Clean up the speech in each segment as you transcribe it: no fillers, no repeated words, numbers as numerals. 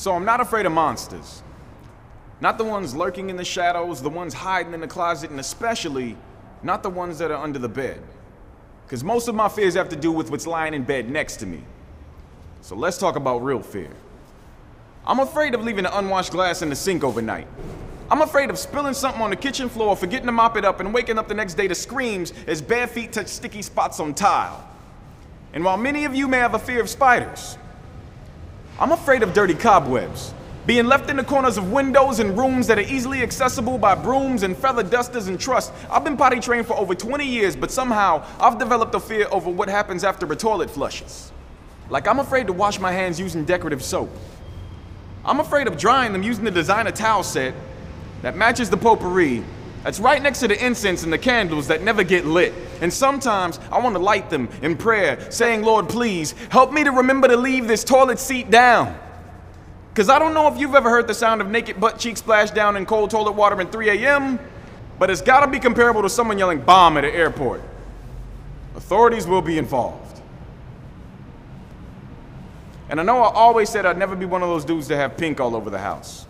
So I'm not afraid of monsters. Not the ones lurking in the shadows, the ones hiding in the closet, and especially not the ones that are under the bed. Because most of my fears have to do with what's lying in bed next to me. So let's talk about real fear. I'm afraid of leaving an unwashed glass in the sink overnight. I'm afraid of spilling something on the kitchen floor, forgetting to mop it up, and waking up the next day to screams as bare feet touch sticky spots on tile. And while many of you may have a fear of spiders, I'm afraid of dirty cobwebs, being left in the corners of windows and rooms that are easily accessible by brooms and feather dusters and trust. I've been potty trained for over 20 years, but somehow I've developed a fear over what happens after a toilet flushes. Like I'm afraid to wash my hands using decorative soap. I'm afraid of drying them using the designer towel set that matches the potpourri that's right next to the incense and the candles that never get lit. And sometimes I want to light them in prayer, saying, Lord, please help me to remember to leave this toilet seat down. Because I don't know if you've ever heard the sound of naked butt cheeks splash down in cold toilet water at 3 a.m., but it's got to be comparable to someone yelling bomb at an airport. Authorities will be involved. And I know I always said I'd never be one of those dudes that have pink all over the house.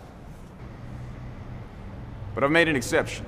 But I've made an exception.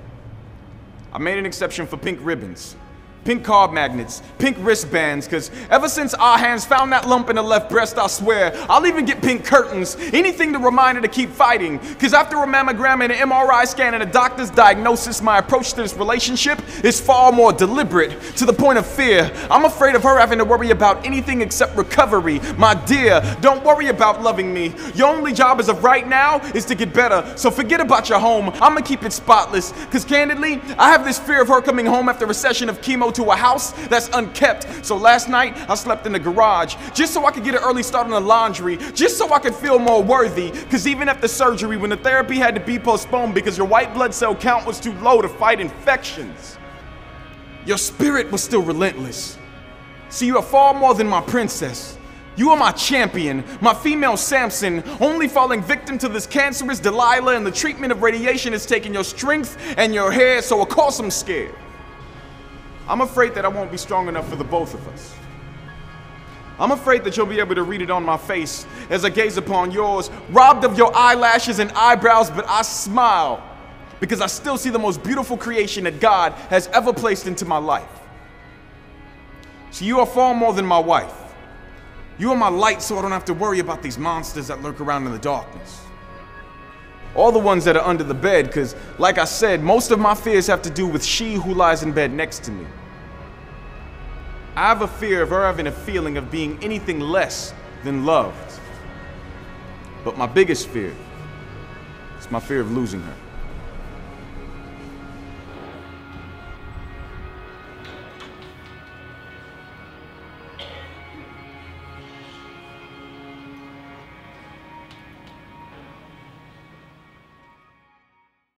I made an exception for pink ribbons, pink card magnets, pink wristbands, because ever since our hands found that lump in the left breast, I swear, I'll even get pink curtains, anything to remind her to keep fighting, because after a mammogram and an MRI scan and a doctor's diagnosis, my approach to this relationship is far more deliberate, to the point of fear. I'm afraid of her having to worry about anything except recovery. My dear, don't worry about loving me. Your only job as of right now is to get better, so forget about your home. I'm gonna keep it spotless, because candidly, I have this fear of her coming home after a session of chemo to a house that's unkept. So last night I slept in the garage just so I could get an early start on the laundry, just so I could feel more worthy, because even after surgery, when the therapy had to be postponed because your white blood cell count was too low to fight infections, your spirit was still relentless. See, you are far more than my princess. You are my champion, my female Samson, only falling victim to this cancerous Delilah, and the treatment of radiation is taking your strength and your hair, so of course I'm scared. I'm afraid that I won't be strong enough for the both of us. I'm afraid that you'll be able to read it on my face as I gaze upon yours, robbed of your eyelashes and eyebrows, but I smile because I still see the most beautiful creation that God has ever placed into my life. So you are far more than my wife. You are my light, so I don't have to worry about these monsters that lurk around in the darkness. All the ones that are under the bed, because, like I said, most of my fears have to do with she who lies in bed next to me. I have a fear of her having a feeling of being anything less than loved. But my biggest fear is my fear of losing her.